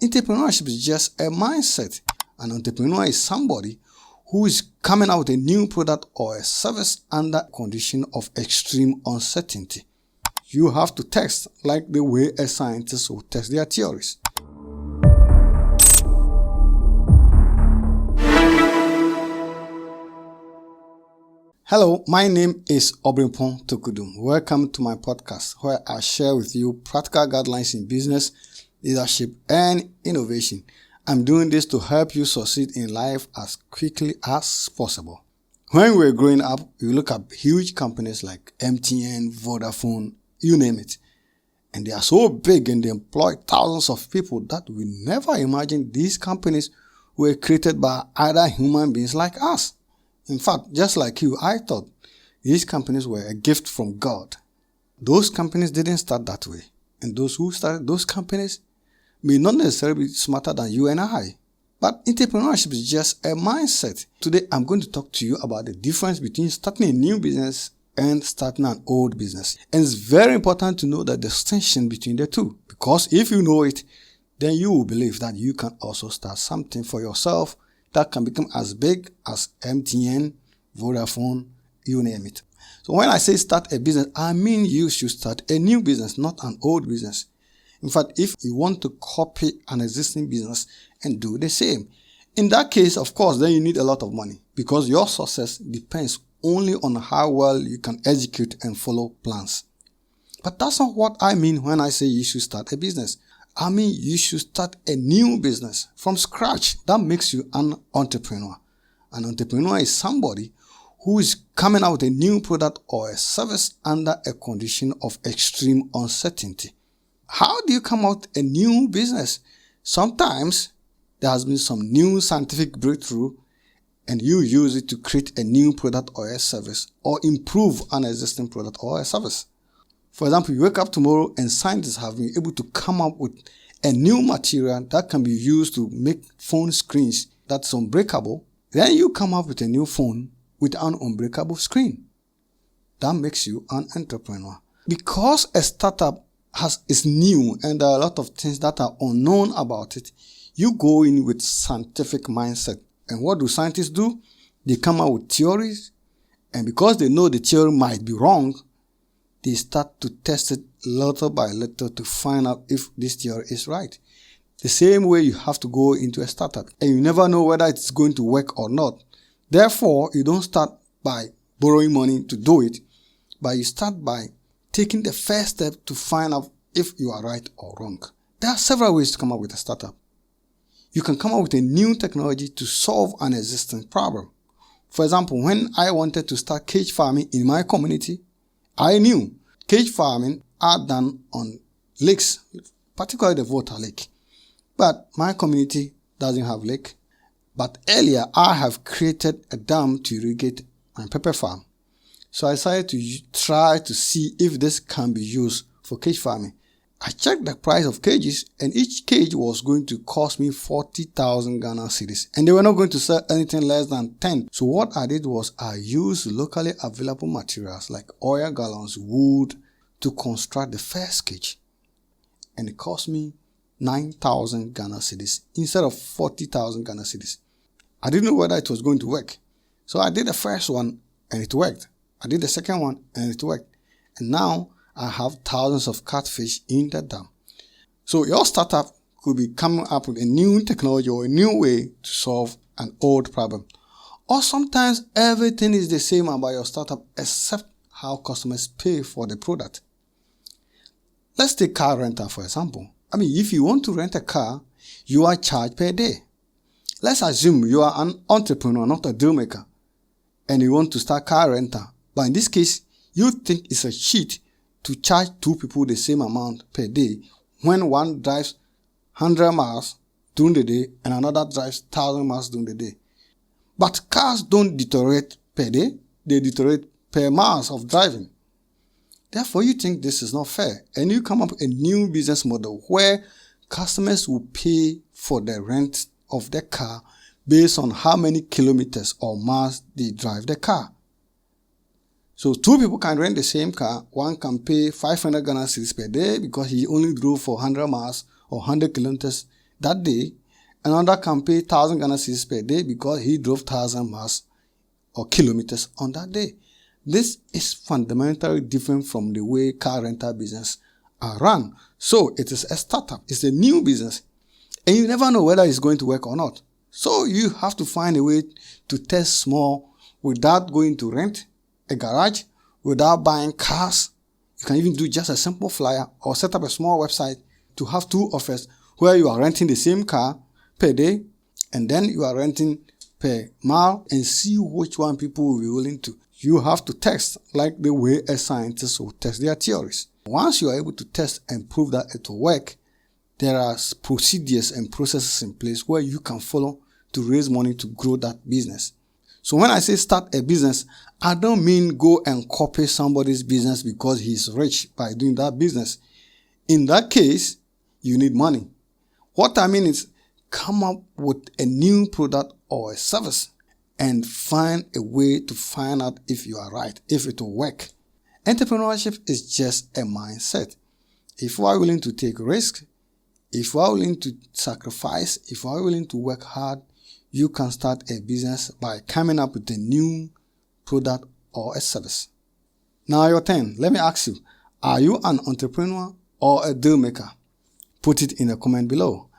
entrepreneurship is just a mindset. An entrepreneur is somebody who is coming out with a new product or a service under condition of extreme uncertainty. You have to test like the way a scientist will test their theories. Hello, my name is Obrimpong Tokudum. Welcome to my podcast where I share with you practical guidelines in business, leadership, and innovation. I'm doing this to help you succeed in life as quickly as possible. When we were growing up, we look at huge companies like MTN, Vodafone, you name it. And they are so big and they employ thousands of people that we never imagined these companies were created by other human beings like us. In fact, just like you, I thought these companies were a gift from God. Those companies didn't start that way. And those who started those companies may not necessarily be smarter than you and I. But entrepreneurship is just a mindset. Today, I'm going to talk to you about the difference between starting a new business and starting an old business. And it's very important to know the distinction between the two. Because if you know it, then you will believe that you can also start something for yourself that can become as big as MTN, Vodafone, you name it. So when I say start a business, I mean you should start a new business, not an old business. In fact, if you want to copy an existing business and do the same, in that case, of course, then you need a lot of money because your success depends only on how well you can execute and follow plans. But that's not what I mean when I say you should start a business. I mean, you should start a new business from scratch. That makes you an entrepreneur. An entrepreneur is somebody who is coming out with a new product or a service under a condition of extreme uncertainty. How do you come out with a new business? Sometimes there has been some new scientific breakthrough and you use it to create a new product or a service or improve an existing product or a service. For example, you wake up tomorrow and scientists have been able to come up with a new material that can be used to make phone screens that's unbreakable. Then you come up with a new phone with an unbreakable screen. That makes you an entrepreneur. Because a startup is new and there are a lot of things that are unknown about it, you go in with scientific mindset. And what do scientists do? They come up with theories, and because they know the theory might be wrong, they start to test it little by little to find out if this theory is right. The same way you have to go into a startup and you never know whether it's going to work or not. Therefore, you don't start by borrowing money to do it, but you start by taking the first step to find out if you are right or wrong. There are several ways to come up with a startup. You can come up with a new technology to solve an existing problem. For example, when I wanted to start cage farming in my community, I knew cage farming are done on lakes, particularly the Volta Lake. But my community doesn't have lake. But earlier, I have created a dam to irrigate my pepper farm. So I decided to try to see if this can be used for cage farming. I checked the price of cages, and each cage was going to cost me 40,000 Ghana cedis. And they were not going to sell anything less than 10. So what I did was I used locally available materials like oil gallons, wood to construct the first cage. And it cost me 9,000 Ghana cedis instead of 40,000 Ghana cedis. I didn't know whether it was going to work. So I did the first one and it worked. I did the second one and it worked. And now I have thousands of catfish in the dam. So your startup could be coming up with a new technology or a new way to solve an old problem. Or sometimes everything is the same about your startup except how customers pay for the product. Let's take car rental for example. If you want to rent a car, you are charged per day. Let's assume you are an entrepreneur, not a deal maker, and you want to start car rental. But in this case, you think it's a cheat to charge two people the same amount per day when one drives 100 miles during the day and another drives 1,000 miles during the day. But cars don't deteriorate per day, they deteriorate per miles of driving. Therefore, you think this is not fair and you come up with a new business model where customers will pay for the rent of the car based on how many kilometers or miles they drive the car. So two people can rent the same car. One can pay 500 Ghana cedis per day because he only drove for 100 miles or 100 kilometers, that day. Another can pay 1,000 Ghana cedis per day because he drove 1,000 miles or kilometers on that day. This is fundamentally different from the way car rental business are run. So it is a startup. It's a new business. And you never know whether it's going to work or not. So you have to find a way to test small without going to rent a garage, without buying cars. You can even do just a simple flyer or set up a small website to have two offers where you are renting the same car per day and then you are renting per mile and see which one people will be willing to. You have to test like the way a scientist will test their theories. Once you are able to test and prove that it will work, there are procedures and processes in place where you can follow to raise money to grow that business. So when I say start a business, I don't mean go and copy somebody's business because he's rich by doing that business. In that case, you need money. What I mean is come up with a new product or a service and find a way to find out if you are right, if it will work. Entrepreneurship is just a mindset. If you are willing to take risks, if you are willing to sacrifice, if you are willing to work hard, you can start a business by coming up with a new product or a service. Now your turn. Let me ask you, are you an entrepreneur or a deal maker? Put it in the comment below.